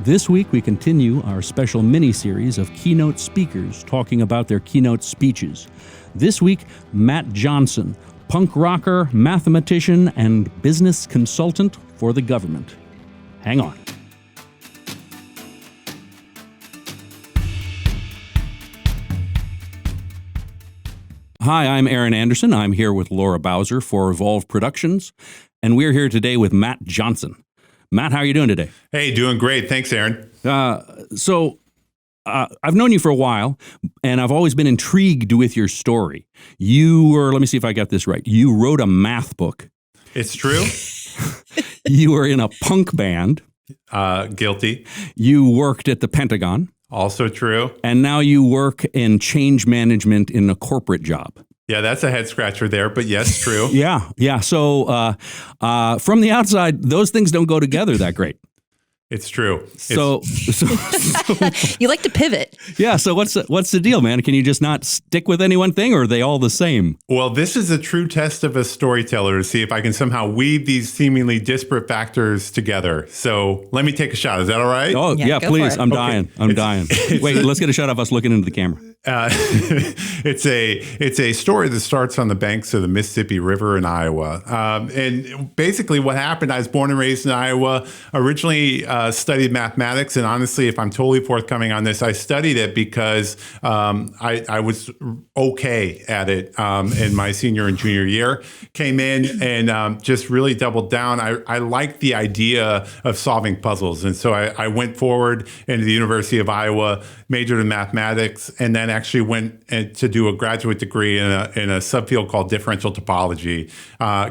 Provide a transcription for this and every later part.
This week, we continue our special mini-series of keynote speakers talking about their keynote speeches. This week, Matt Johnson, punk rocker, mathematician, and business consultant for the government. Hang on. Hi, I'm Aaron Anderson. I'm here with Laura Bowser for Evolve Productions, and we're here today with Matt Johnson. Matt, how are you doing today? Hey, doing great. Thanks, Aaron. I've known you for a while, and I've always been intrigued with your story. Let me see if I got this right. You wrote a math book. It's true. You were in a punk band. Guilty. You worked at the Pentagon. Also true. And now you work in change management in a corporate job. Yeah, that's a head scratcher there, but yes, true. Yeah. So from the outside, those things don't go together that great. It's true. So you like to pivot. Yeah. So what's the deal, man? Can you just not stick with any one thing, or are they all the same? Well, this is a true test of a storyteller to see if I can somehow weave these seemingly disparate factors together. So let me take a shot. Is that all right? Oh, yeah, please. I'm dying. Wait, let's get a shot of us looking into the camera. It's a story that starts on the banks of the Mississippi River in Iowa. And basically what happened, I was born and raised in Iowa, originally studied mathematics. And honestly, if I'm totally forthcoming on this, I studied it because I was okay at it in my senior and junior year. Came in and just really doubled down. I liked the idea of solving puzzles. And so I went forward into the University of Iowa, majored in mathematics, and then actually went to do a graduate degree in a subfield called differential topology.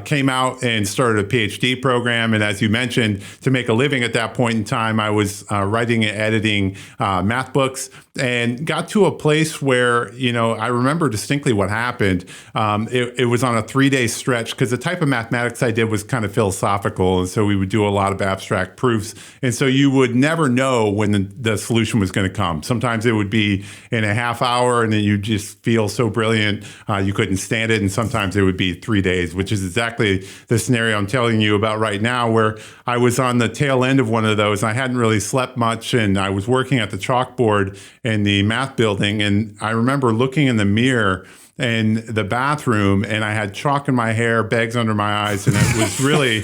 Came out and started a PhD program. And as you mentioned, to make a living at that point in time, I was writing and editing math books, and got to a place where, I remember distinctly what happened. It was on a 3-day stretch because the type of mathematics I did was kind of philosophical. And so we would do a lot of abstract proofs. And so you would never know when the solution was going to come. Sometimes it would be in a half hour, and then you just feel so brilliant you couldn't stand it. And sometimes it would be 3 days, which is exactly the scenario I'm telling you about right now, where I was on the tail end of one of those. I hadn't really slept much, and I was working at the chalkboard in the math building. And I remember looking in the mirror in the bathroom, and I had chalk in my hair, bags under my eyes. And it was really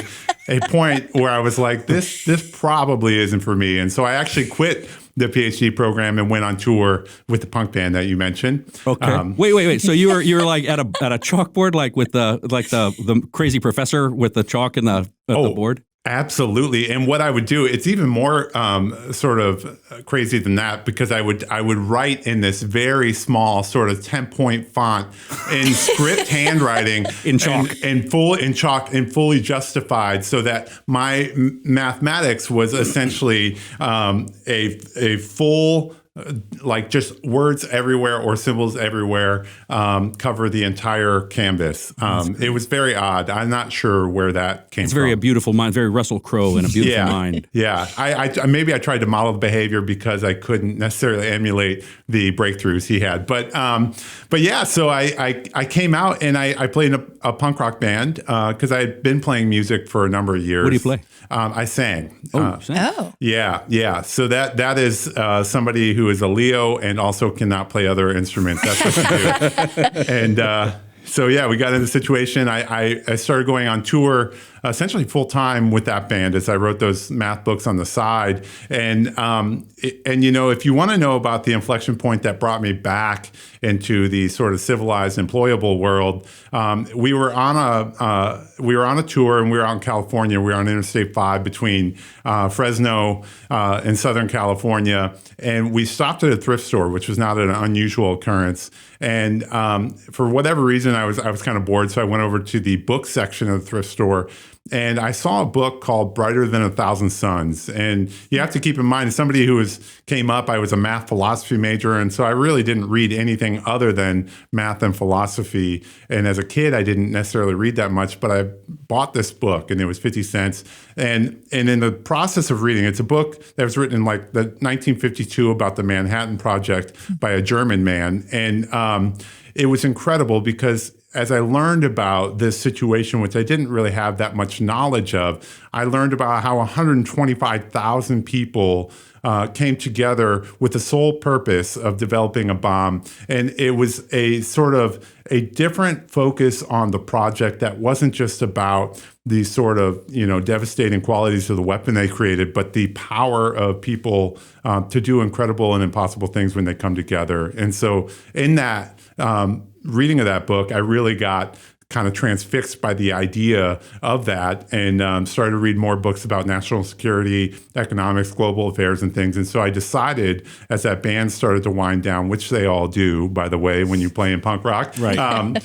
a point where I was like, this probably isn't for me. And so I actually quit the PhD program and went on tour with the punk band that you mentioned. Okay. Wait. So you were like at a chalkboard, like with the crazy professor with the chalk and the board? Absolutely. And what I would do, it's even more sort of crazy than that, because I would write in this very small sort of 10-point font in script handwriting in chalk and fully justified, so that my mathematics was essentially a full, like just words everywhere or symbols everywhere, cover the entire canvas. It was very odd. I'm not sure where that came from. It's very a beautiful mind, very Russell Crowe and a beautiful mind. Yeah. I maybe I tried to model the behavior because I couldn't necessarily emulate the breakthroughs he had. But yeah, so I came out and I played in a punk rock band because I had been playing music for a number of years. What do you play? I sang. Oh. Yeah. So that is somebody who is a Leo and also cannot play other instruments. That's what you do. And so yeah, we got in the situation. I started going on tour essentially full time with that band as I wrote those math books on the side. And if you want to know about the inflection point that brought me back into the sort of civilized, employable world, we were on a tour, and we were out in California. We were on Interstate 5 between Fresno and Southern California, and we stopped at a thrift store, which was not an unusual occurrence. And for whatever reason, I was kind of bored, so I went over to the book section of the thrift store. And I saw a book called Brighter Than a Thousand Suns. And you have to keep in mind, as somebody who came up, I was a math philosophy major. And so I really didn't read anything other than math and philosophy. And as a kid, I didn't necessarily read that much, but I bought this book and it was 50 cents. And in the process of reading, it's a book that was written in like the 1952 about the Manhattan Project by a German man. And it was incredible because as I learned about this situation, which I didn't really have that much knowledge of, I learned about how 125,000 people came together with the sole purpose of developing a bomb. And it was a sort of a different focus on the project that wasn't just about the sort of, devastating qualities of the weapon they created, but the power of people to do incredible and impossible things when they come together. And so in that reading of that book, I really got kind of transfixed by the idea of that and started to read more books about national security, economics, global affairs, and things. And so I decided, as that band started to wind down, which they all do, by the way, when you play in punk rock, right.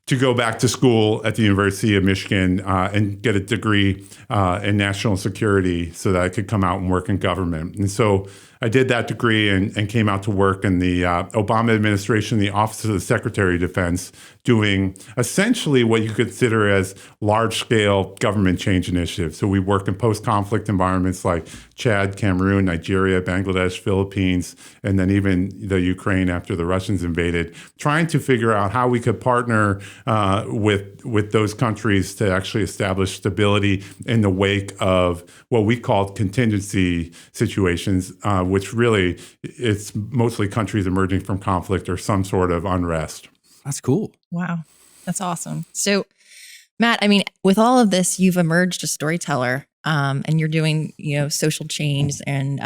To go back to school at the University of Michigan and get a degree in national security so that I could come out and work in government. And so I did that degree and came out to work in the Obama administration, the Office of the Secretary of Defense, doing essentially what you consider as large-scale government change initiatives. So we work in post-conflict environments like Chad, Cameroon, Nigeria, Bangladesh, Philippines, and then even the Ukraine after the Russians invaded, trying to figure out how we could partner with those countries to actually establish stability in the wake of what we called contingency situations, which really it's mostly countries emerging from conflict or some sort of unrest. That's cool. Wow. That's awesome. So, Matt, I mean, with all of this, you've emerged a storyteller and you're doing, social change and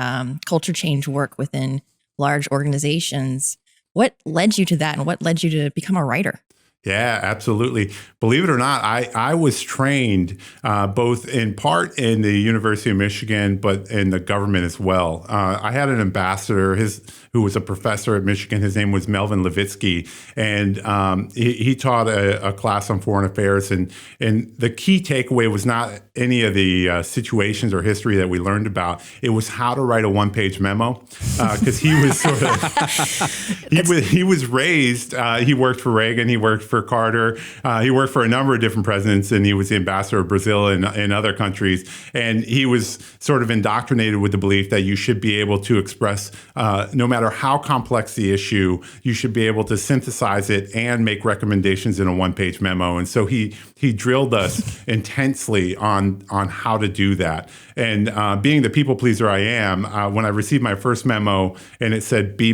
culture change work within large organizations. What led you to that and what led you to become a writer? Yeah, absolutely. Believe it or not, I was trained both in part in the University of Michigan, but in the government as well. I had an ambassador who was a professor at Michigan. His name was Melvin Levitsky, and he taught a class on foreign affairs. And the key takeaway was not any of the situations or history that we learned about. It was how to write a one-page memo, because he was sort of he was raised. He worked for Reagan. He worked for Carter. He worked for a number of different presidents, and he was the ambassador of Brazil and other countries. And he was sort of indoctrinated with the belief that you should be able to express, no matter how complex the issue, you should be able to synthesize it and make recommendations in a one-page memo. And so he drilled us intensely on how to do that. And being the people pleaser I am, when I received my first memo and it said B-,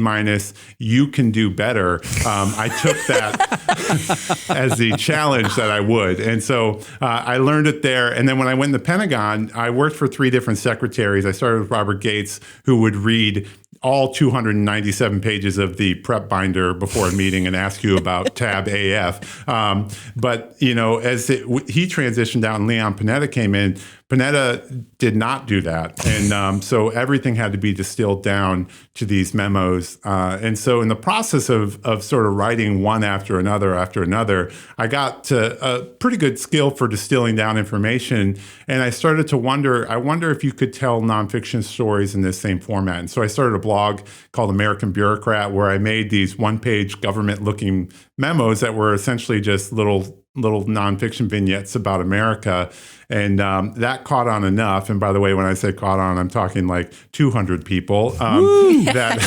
you can do better, I took that as the challenge that I would. And so I learned it there. And then when I went in the Pentagon, I worked for 3 different secretaries. I started with Robert Gates, who would read all 297 pages of the prep binder before a meeting and ask you about tab AF. But, as he transitioned out and Leon Panetta came in, Panetta did not do that. And so everything had to be distilled down to these memos. And so in the process of sort of writing one after another, I got to a pretty good skill for distilling down information. And I started to wonder if you could tell nonfiction stories in this same format. And so I started a blog called American Bureaucrat, where I made these one-page government-looking memos that were essentially just little nonfiction vignettes about America. And that caught on enough. And by the way, when I say caught on, I'm talking like 200 people that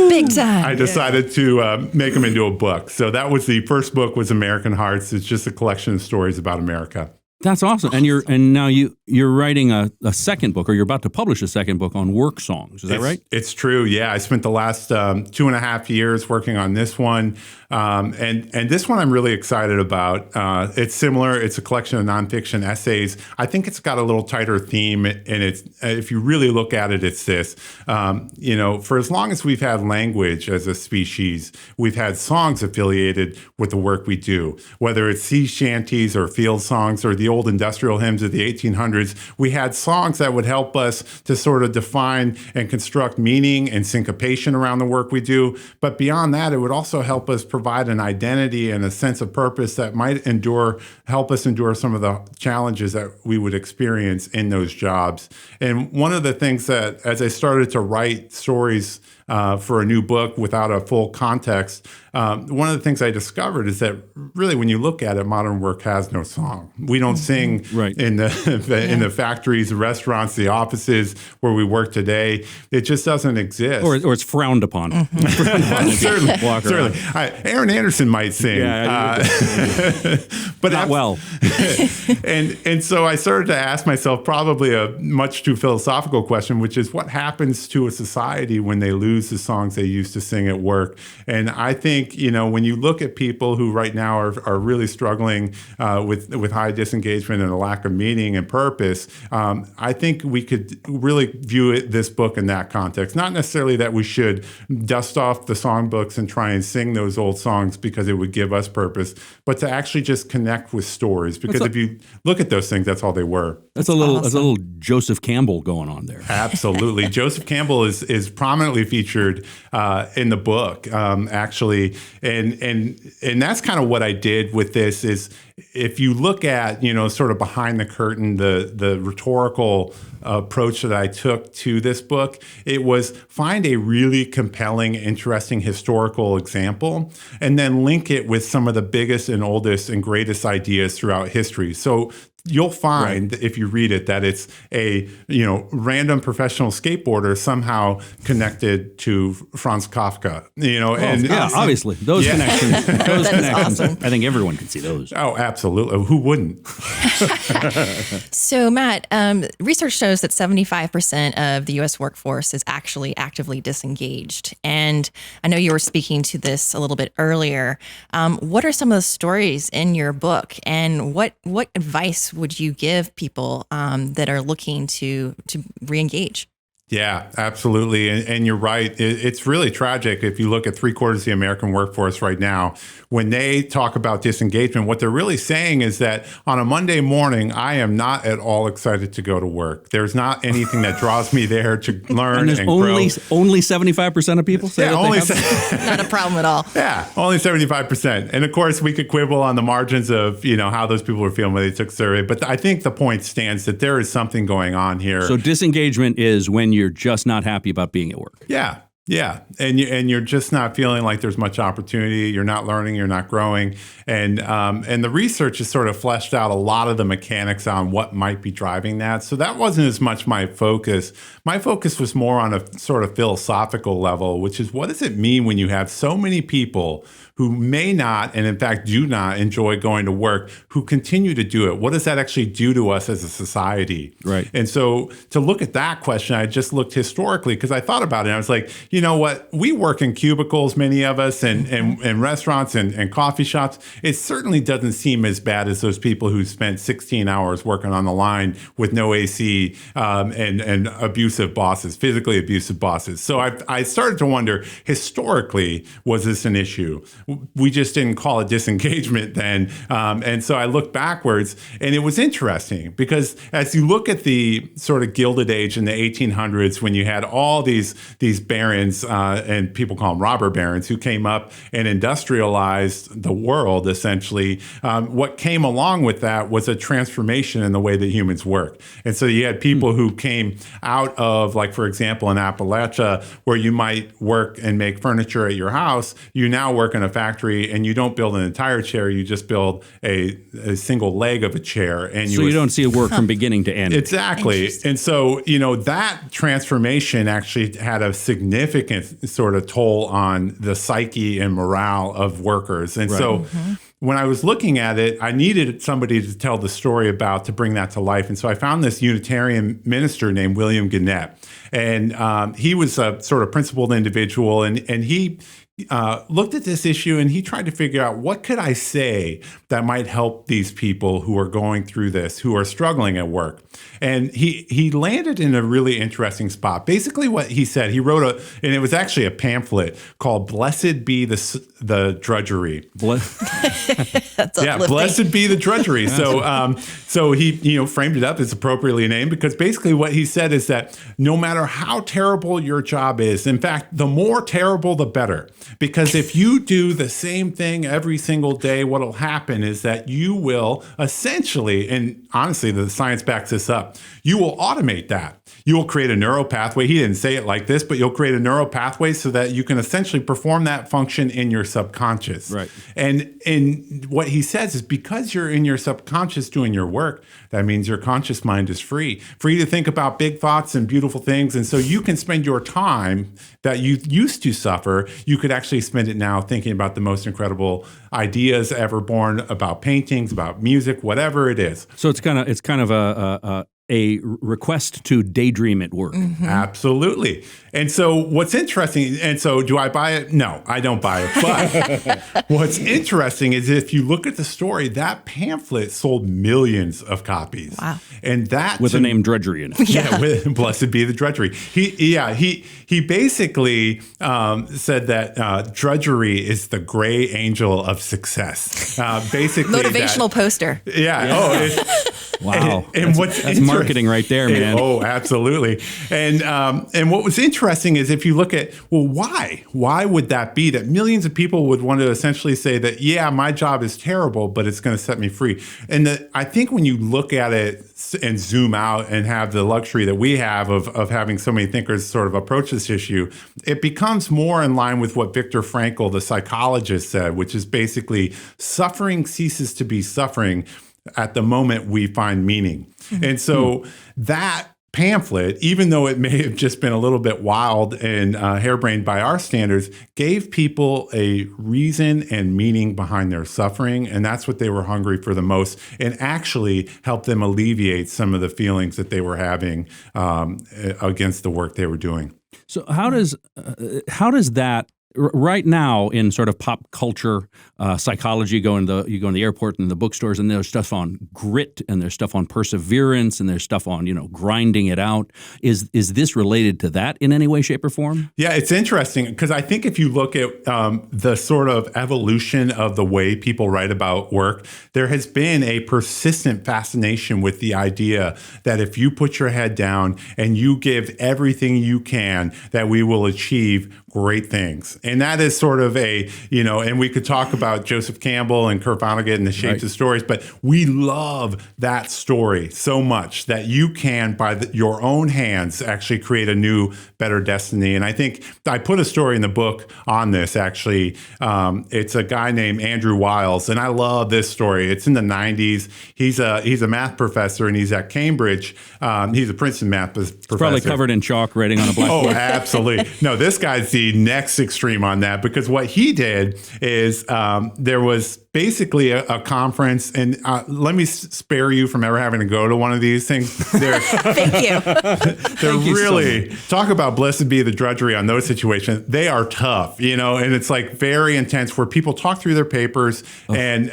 big time. I decided to make them into a book. So that was the first book, was American Hearts. It's just a collection of stories about America. That's awesome. And now you're writing a second book, or you're about to publish a second book on work songs. Is that right? It's true. Yeah. I spent the last 2.5 years working on this one. And this one I'm really excited about. It's similar. It's a collection of nonfiction essays. I think it's got a little tighter theme, and it's, if you really look at it, it's this. For as long as we've had language as a species, we've had songs affiliated with the work we do, whether it's sea shanties or field songs or the old industrial hymns of the 1800s. We had songs that would help us to sort of define and construct meaning and syncopation around the work we do. But beyond that, it would also help us provide an identity and a sense of purpose that might help us endure some of the challenges that we would experience in those jobs. And one of the things that, as I started to write stories for a new book without a full context, one of the things I discovered is that really, when you look at it, modern work has no song. We don't sing in the factories, the restaurants, the offices where we work today. It just doesn't exist. Or it's frowned upon. Certainly. Aaron Anderson might sing. But Not well. and so I started to ask myself probably a much too philosophical question, which is what happens to a society when they lose the songs they used to sing at work? And I think, when you look at people who right now are really struggling with high disengagement and a lack of meaning and purpose, I think we could really view this book in that context. Not necessarily that we should dust off the songbooks and try and sing those old songs because it would give us purpose, but to actually just connect with stories. Because if you look at those things, that's all they were. That's a little Joseph Campbell going on there. Absolutely. Joseph Campbell is prominently featured in the book, actually. And that's kind of what I did with this is if you look at, sort of behind the curtain, the rhetorical approach that I took to this book, it was find a really compelling, interesting historical example, and then link it with some of the biggest and oldest and greatest ideas throughout history. So you'll find if you read it that it's a random professional skateboarder somehow connected to Franz Kafka. Obviously those connections. Those That is connections. awesome. I think everyone can see those. Oh, absolutely. Who wouldn't? So, Matt, research shows that 75% of the U.S. workforce is actually actively disengaged. And I know you were speaking to this a little bit earlier. What are some of the stories in your book, and what advice would you give people that are looking to reengage? Yeah, absolutely. And you're right. It's really tragic if you look at 3/4 of the American workforce right now. When they talk about disengagement, what they're really saying is that on a Monday morning, I am not at all excited to go to work. There's not anything that draws me there to learn and grow. Only 75% of people say Not a problem at all. Yeah, only 75%. And of course, we could quibble on the margins of, how those people were feeling when they took the survey. But I think the point stands that there is something going on here. So disengagement is when you're just not happy about being at work. Yeah. And you're just not feeling like there's much opportunity. You're not learning. You're not growing. And the research has sort of fleshed out a lot of the mechanics on what might be driving that. So that wasn't as much my focus. My focus was more on a sort of philosophical level, which is what does it mean when you have so many people who may not, and in fact do not enjoy going to work, who continue to do it? What does that actually do to us as a society? Right. And so to look at that question, I just looked historically because I thought about it. And I was like, you know what? We work in cubicles, many of us, and restaurants and coffee shops. It certainly doesn't seem as bad as those people who spent 16 hours working on the line with no AC and abusive bosses, physically abusive bosses. So I started to wonder, historically, was this an issue? We just didn't call it disengagement then. And so I looked backwards, and it was interesting because as you look at the sort of Gilded Age in the 1800s, when you had all these barons, and people call them robber barons, who came up and industrialized the world, essentially, what came along with that was a transformation in the way that humans work. And so you had people who came out of, like, for example, in Appalachia, where you might work and make furniture at your house, you now work in a factory and you don't build an entire chair, you just build a single leg of a chair. And so you don't see it work from beginning to end. Exactly. And so, that transformation actually had a significant sort of toll on the psyche and morale of workers. And so when I was looking at it, I needed somebody to tell the story to bring that to life. And so I found this Unitarian minister named William Gannett. And he was a sort of principled individual, and he looked at this issue and he tried to figure out, what could I say that might help these people who are going through this, who are struggling at work? And he landed in a really interesting spot. Basically what he said, he wrote and it was actually a pamphlet called Blessed Be the Drudgery. That's uplifting. Blessed be the drudgery. So he framed it up as appropriately named, because basically what he said is that no matter how terrible your job is, in fact, the more terrible, the better. Because if you do the same thing every single day, what will happen is that you will essentially, and honestly, the science backs this up, you will automate that. You will create a neural pathway. He didn't say it like this, but you'll create a neural pathway so that you can essentially perform that function in your subconscious. Right. And what he says is, because you're in your subconscious doing your work, that means your conscious mind is free to think about big thoughts and beautiful things. And so you can spend your time that you used to suffer, you could could actually spend it now thinking about the most incredible ideas ever born about paintings, about music, whatever it is. So it's kind of a request to daydream at work. Absolutely. And so what's interesting, and so do I buy it? No, I don't buy it. But what's interesting is if you look at the story, that pamphlet sold millions of copies. Wow. And that With the name drudgery in it. Yeah, blessed be the drudgery. He basically said that drudgery is the gray angel of success. Basically, Motivational poster. Yeah. Oh, Wow. And that's marketing right there, man. Oh, absolutely. And what was interesting is if you look at, well, why would that be that millions of people would want to essentially say that, yeah, my job is terrible, but it's going to set me free. And I think when you look at it and zoom out and have the luxury that we have of having so many thinkers sort of approach this issue, it becomes more in line with what Viktor Frankl, the psychologist, said, which is basically suffering ceases to be suffering at the moment we find meaning. And so that pamphlet, even though it may have just been a little bit wild and harebrained by our standards, gave people a reason and meaning behind their suffering. And that's what they were hungry for the most, and actually helped them alleviate some of the feelings that they were having against the work they were doing. So how does that right now in sort of pop culture psychology, you go in the airport and the bookstores, and there's stuff on grit, and there's stuff on perseverance, and there's stuff on grinding it out. Is this related to that in any way, shape, or form? Yeah, it's interesting because I think if you look at the sort of evolution of the way people write about work, there has been a persistent fascination with the idea that if you put your head down and you give everything you can, that we will achieve great things. And that is sort of and we could talk about Joseph Campbell and Kurt Vonnegut and the shapes of stories, but we love that story so much that you can, by your own hands, actually create a new, better destiny. And I think I put a story in the book on this, actually. It's a guy named Andrew Wiles, and I love this story. It's in the 90s. He's a math professor, and he's at Cambridge. He's a Princeton math professor. Probably covered in chalk writing on a blackboard. Oh, absolutely. No, this guy's the next extreme on that, because what he did is there was basically a conference, and let me spare you from ever having to go to one of these things. Thank you. They're really, talk about blessed be the drudgery on those situations. They are tough, and it's like very intense where people talk through their papers, and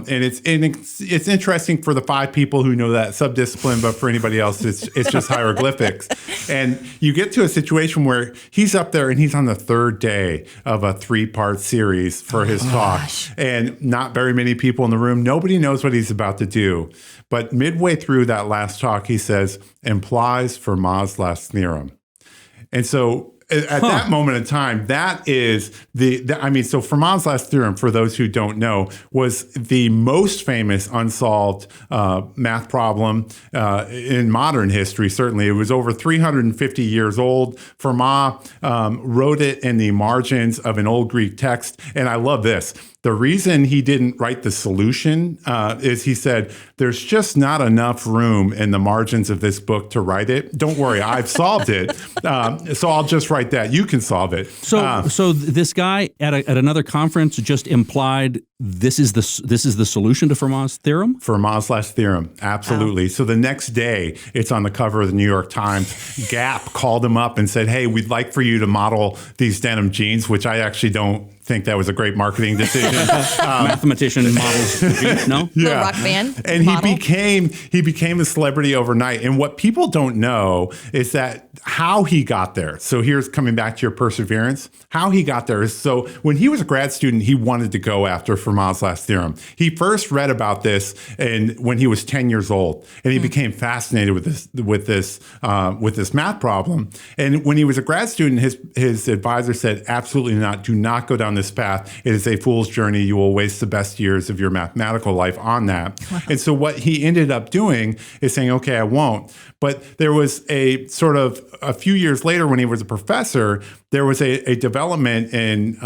it's interesting for the 5 people who know that subdiscipline, but for anybody else, it's just hieroglyphics. And you get to a situation where he's up there and he's on the 3rd day of a 3-part series for his talk, and not very many people in the room. Nobody knows what he's about to do. But midway through that last talk, he says, implies Fermat's last theorem. And so at that moment in time, that is so Fermat's last theorem, for those who don't know, was the most famous unsolved math problem in modern history. Certainly, it was over 350 years old. Fermat wrote it in the margins of an old Greek text. And I love this. The reason he didn't write the solution is he said, there's just not enough room in the margins of this book to write it. Don't worry, I've solved it. So I'll just write that. You can solve it. So this guy at another conference just implied this is the solution to Fermat's theorem? Fermat's last theorem, absolutely. Wow. So the next day, it's on the cover of the New York Times. Gap called him up and said, hey, we'd like for you to model these denim jeans, which I actually don't think that was a great marketing decision. Mathematician models the jeans, no? Little rock band and model. he became a celebrity overnight. And what people don't know is that how he got there. So here's coming back to your perseverance. How he got there is, so when he was a grad student, he wanted to go after Fermat's last theorem. He first read about this when he was 10 years old, and he became fascinated with this math problem. And when he was a grad student, his advisor said, absolutely not. Do not go down this path. It is a fool's journey. You will waste the best years of your mathematical life on that. Wow. And so what he ended up doing is saying, okay, I won't. But there was a sort of a few years later when he was a professor, there was a development in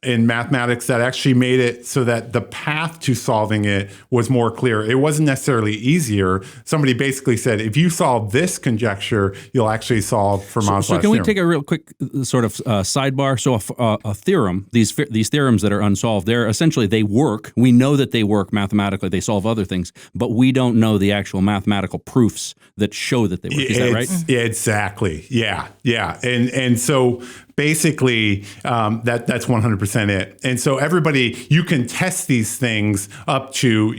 in mathematics that actually made it so that the path to solving it was more clear. It wasn't necessarily easier. Somebody basically said, if you solve this conjecture, you'll actually solve Fermat's So last can we theorem. take a real quick sort of sidebar? So a theorem, these theorems that are unsolved, they're essentially, they work. We know that they work mathematically. They solve other things, but we don't know the actual mathematical proofs that show that they work. Is that right? Yeah, exactly. Yeah. And so basically, that's 100% it. And so everybody, you can test these things up to,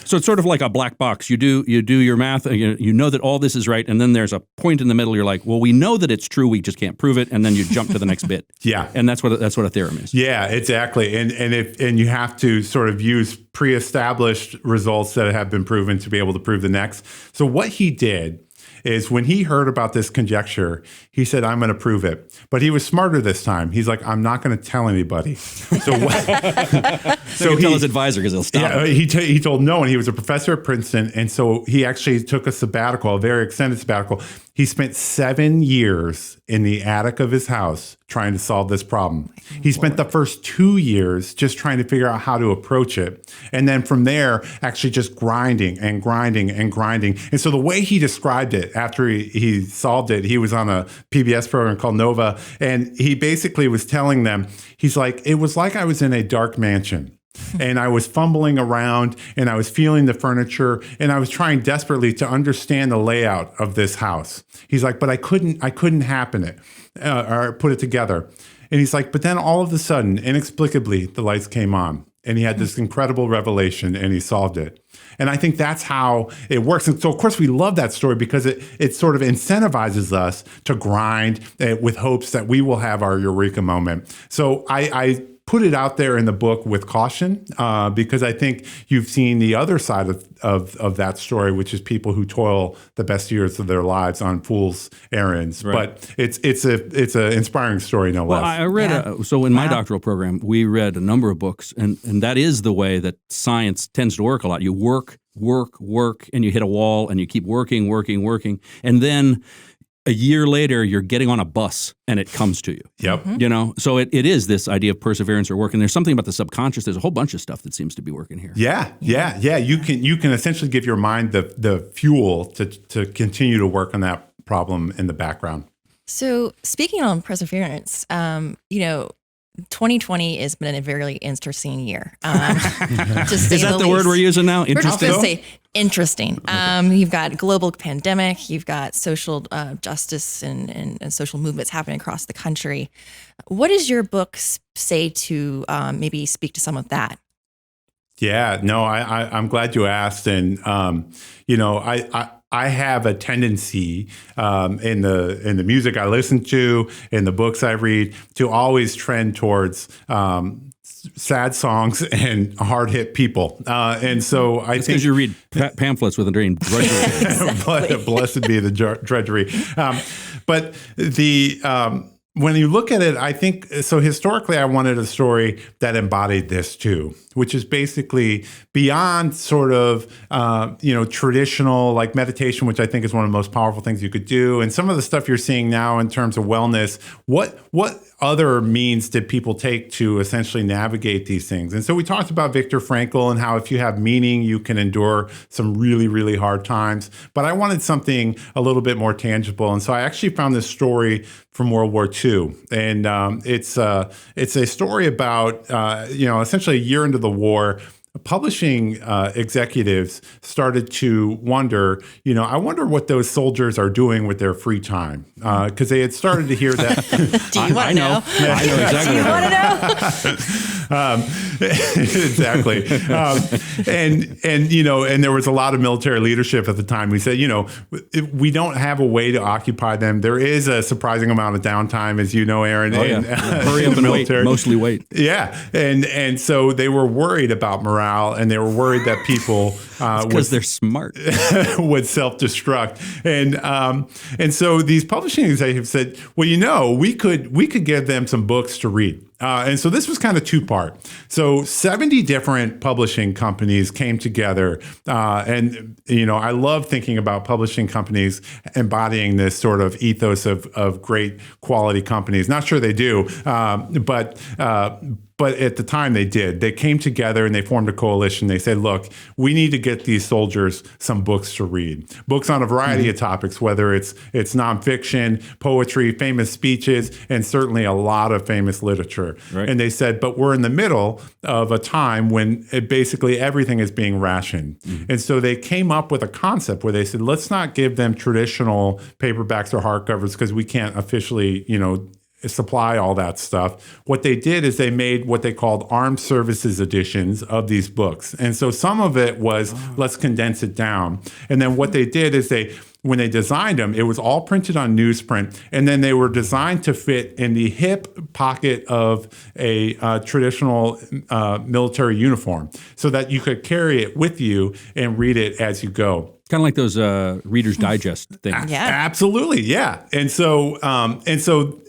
So it's sort of like a black box. You do your math. You know that all this is right, and then there's a point in the middle. You're like, well, we know that it's true. We just can't prove it, and then you jump to the next bit. Yeah. And that's what a theorem is. Yeah, exactly. And you have to sort of use pre-established results that have been proven to be able to prove the next. So what he did is when he heard about this conjecture, he said, I'm going to prove it. But he was smarter this time. He's like, I'm not going to tell anybody. So he tell his advisor because he'll stop. Yeah, he told no one. He was a professor at Princeton. And so he actually took a sabbatical, a very extended sabbatical. He spent 7 years in the attic of his house trying to solve this problem. He spent the first 2 years just trying to figure out how to approach it. And then from there, actually just grinding and grinding and grinding. And so the way he described it after he solved it, he was on a PBS program called Nova. And he basically was telling them, he's like, it was like I was in a dark mansion. And I was fumbling around and I was feeling the furniture and I was trying desperately to understand the layout of this house. He's like, but I couldn't happen it or put it together. And he's like, but then all of a sudden, inexplicably, the lights came on and he had this incredible revelation and he solved it. And I think that's how it works. And so, of course, we love that story because it sort of incentivizes us to grind with hopes that we will have our eureka moment. So I put it out there in the book with caution because I think you've seen the other side of that story, which is people who toil the best years of their lives on fool's errands. Right. But it's an inspiring story, no less. Well, I read so in my doctoral program, we read a number of books, and that is the way that science tends to work a lot. You work, and you hit a wall, and you keep working, and then a year later, you're getting on a bus and it comes to you. Yep. So it is this idea of perseverance or work. And there's something about the subconscious. There's a whole bunch of stuff that seems to be working here. Yeah. You can essentially give your mind the fuel to continue to work on that problem in the background. So speaking on perseverance, 2020 has been a very interesting year. Is that the word we're using now? Interesting. We're just going to say interesting. You've got global pandemic. You've got social justice and social movements happening across the country. What does your book say to maybe speak to some of that? Yeah, no, I'm glad you asked. And, I have a tendency in the music I listen to, in the books I read, to always trend towards sad songs and hard hit people. And so I think because you read pamphlets with a drain drudgery. Blessed be the drudgery. But when you look at it, I think, so historically, I wanted a story that embodied this too, which is basically beyond sort of, traditional like meditation, which I think is one of the most powerful things you could do. And some of the stuff you're seeing now in terms of wellness, what other means did people take to essentially navigate these things? And so we talked about Viktor Frankl and how if you have meaning, you can endure some really, really hard times. But I wanted something a little bit more tangible. And so I actually found this story from World War II. And it's a story about, essentially a year into the war, publishing executives started to wonder, I wonder what those soldiers are doing with their free time. Because they had started to hear that. Do you want to know? I know exactly. Do you want to know? Exactly. And there was a lot of military leadership at the time. We said, we don't have a way to occupy them. There is a surprising amount of downtime, as you know, Aaron. Hurry up and wait, mostly wait. Yeah. And so they were worried about morale, and they were worried that people because they're smart would self-destruct. And so these publishing executives said, well, we could give them some books to read. And so this was kind of two-part. So 70 different publishing companies came together. I love thinking about publishing companies embodying this sort of ethos of great quality companies. Not sure they do, but But at the time they did. They came together and they formed a coalition. They said, look, we need to get these soldiers some books to read. Books on a variety of topics, whether it's nonfiction, poetry, famous speeches, and certainly a lot of famous literature. Right. And they said, but we're in the middle of a time when basically everything is being rationed. And so they came up with a concept where they said, let's not give them traditional paperbacks or hardcovers because we can't officially, supply all that stuff. What they did is they made what they called armed services editions of these books. And so some of it was, let's condense it down. And then what they did is when they designed them, it was all printed on newsprint, and then they were designed to fit in the hip pocket of a traditional military uniform so that you could carry it with you and read it as you go. Kind of like those Reader's Digest things. Yeah. Absolutely, yeah. And so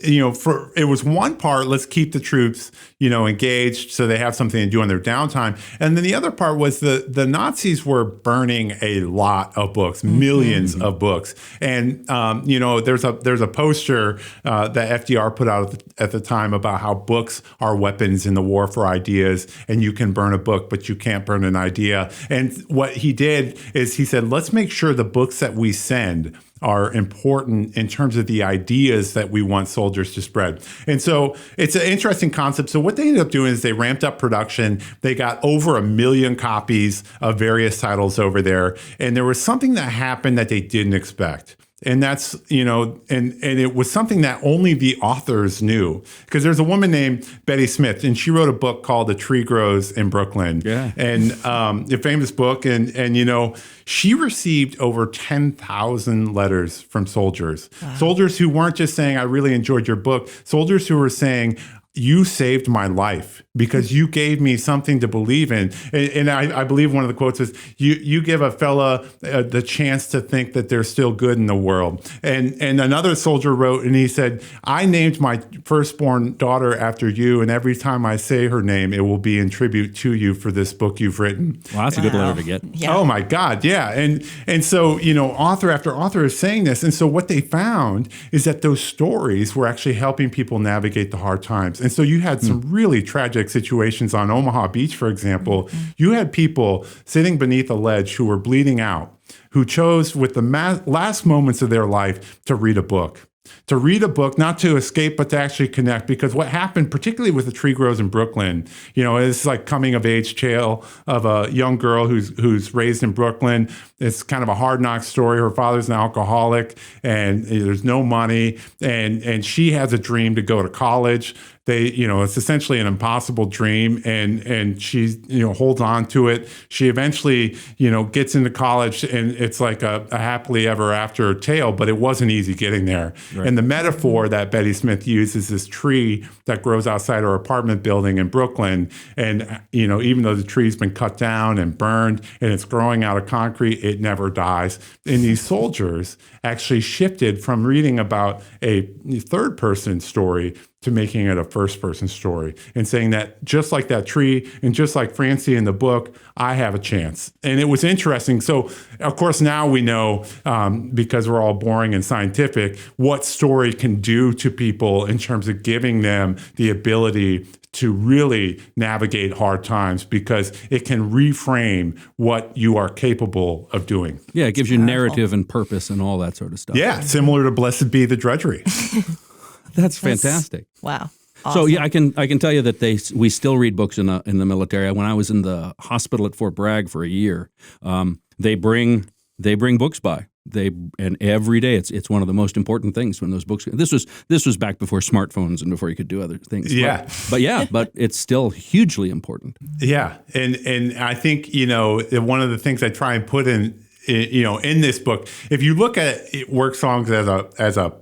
it was one part, let's keep the troops, engaged so they have something to do on their downtime. And then the other part was the Nazis were burning a lot of books, millions of books. And there's a poster that FDR put out at the time about how books are weapons in the war for ideas, and you can burn a book, but you can't burn an idea. And what he did is he said, let's make sure the books that we send are important in terms of the ideas that we want soldiers to spread. And so it's an interesting concept. So what they ended up doing is they ramped up production. They got over 1 million copies of various titles over there. And there was something that happened that they didn't expect. And that's, and it was something that only the authors knew. Because there's a woman named Betty Smith, and she wrote a book called A Tree Grows in Brooklyn. Yeah. And a famous book. And she received over 10,000 letters from soldiers. Wow. Soldiers who weren't just saying, I really enjoyed your book. Soldiers who were saying, you saved my life because you gave me something to believe in. And I believe one of the quotes is, you give a fella the chance to think that there's still good in the world. And another soldier wrote, and he said, I named my firstborn daughter after you, and every time I say her name, it will be in tribute to you for this book you've written. Well, that's a good letter to get. Yeah. Oh my God, yeah. And so, author after author is saying this. And so what they found is that those stories were actually helping people navigate the hard times. And so you had some really tragic situations on Omaha Beach, for example. You had people sitting beneath a ledge who were bleeding out, who chose with the last moments of their life to read a book. To read a book, not to escape, but to actually connect. Because what happened, particularly with The Tree Grows in Brooklyn, it's like coming of age tale of a young girl who's raised in Brooklyn. It's kind of a hard knock story. Her father's an alcoholic, and there's no money, and she has a dream to go to college. It's essentially an impossible dream, and she, holds on to it. She eventually, gets into college, and it's like a happily ever after tale, but it wasn't easy getting there. Right. And the metaphor that Betty Smith used is this tree that grows outside her apartment building in Brooklyn. And, even though the tree's been cut down and burned and it's growing out of concrete, it never dies. And these soldiers actually shifted from reading about a third person story to making it a first-person story and saying that just like that tree and just like Francie in the book, I have a chance. And it was interesting. So, of course, now we know, because we're all boring and scientific, what story can do to people in terms of giving them the ability to really navigate hard times, because it can reframe what you are capable of doing. Yeah, it gives you narrative and purpose and all that sort of stuff. Yeah, similar to Blessed Be the Drudgery. That's fantastic. Wow. Awesome. So yeah, I can tell you that we still read books in the military. When I was in the hospital at Fort Bragg for a year, they bring books by. And every day it's one of the most important things when those books. This was back before smartphones and before you could do other things. Yeah, but it's still hugely important. Yeah, and I think one of the things I try and put in this book, if you look at work songs as a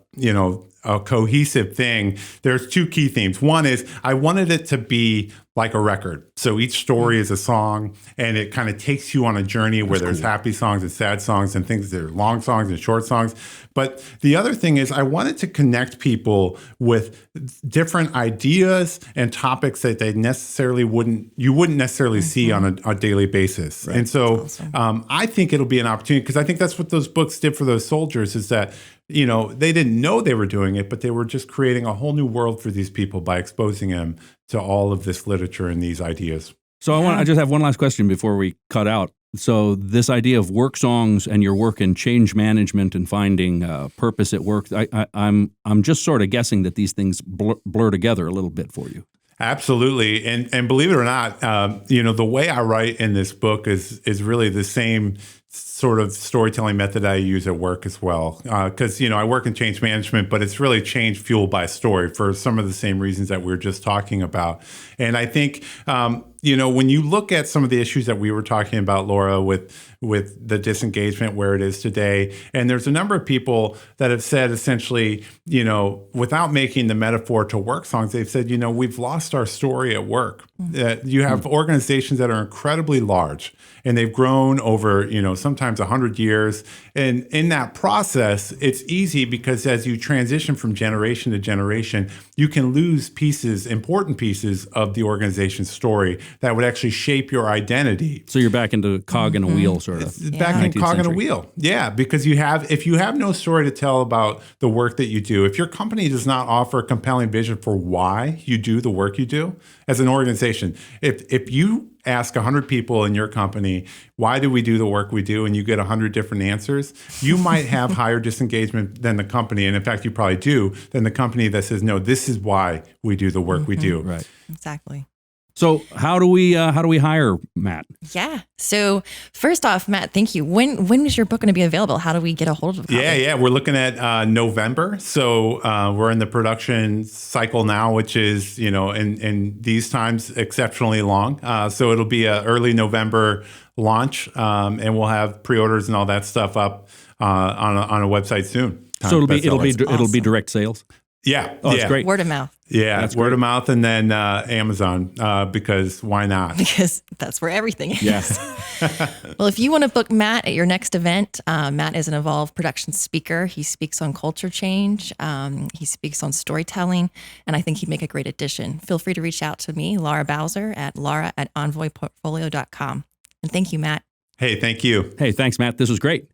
cohesive thing, there's two key themes. One is I wanted it to be like a record. So each story is a song, and it kind of takes you on a journey where there's happy songs and sad songs and things that are long songs and short songs. But the other thing is I wanted to connect people with different ideas and topics that you wouldn't necessarily see on a daily basis. Right. And so awesome. I think it'll be an opportunity, because I think that's what those books did for those soldiers, is that they didn't know they were doing it, but they were just creating a whole new world for these people by exposing them to all of this literature and these ideas. So I just have one last question before we cut out. So this idea of work songs and your work in change management and finding purpose at work, I'm just sort of guessing that these things blur together a little bit for you. Absolutely. And believe it or not, the way I write in this book is really the same sort of storytelling method I use at work as well. Because, I work in change management, but it's really change fueled by story for some of the same reasons that we were just talking about. And I think, when you look at some of the issues that we were talking about, Laura, with the disengagement where it is today, and there's a number of people that have said essentially, without making the metaphor to work songs, they've said, we've lost our story at work. You have organizations that are incredibly large and they've grown over, sometimes 100 years. And in that process, it's easy because as you transition from generation to generation, you can lose important pieces of the organization's story that would actually shape your identity. So you're back into cog in a wheel, sort of. Back in cog in a wheel. Yeah, because if you have no story to tell about the work that you do, if your company does not offer a compelling vision for why you do the work you do as an organization, if you ask 100 people in your company, why do we do the work we do? And you get 100 different answers, you might have higher disengagement than the company. And in fact, you probably do than the company that says, no, this is why we do the work we do. Right. Exactly. So how do we hire Matt? Yeah. So first off, Matt, thank you. When is your book going to be available? How do we get a hold of a copy? Yeah. We're looking at November. So we're in the production cycle now, which is, in these times, exceptionally long. So it'll be an early November launch, and we'll have pre-orders and all that stuff up on a website soon. So it'll be direct sales. Yeah. Oh, that's great. Word of mouth. Yeah, that's word great. of mouth, and then Amazon, because why not? Because that's where everything is. Yes. Well, if you want to book Matt at your next event, Matt is an Evolve production speaker. He speaks on culture change. He speaks on storytelling, and I think he'd make a great addition. Feel free to reach out to me, Laura Bowser, at laura@envoyportfolio.com. And thank you, Matt. Hey, thank you. Hey, thanks, Matt. This was great.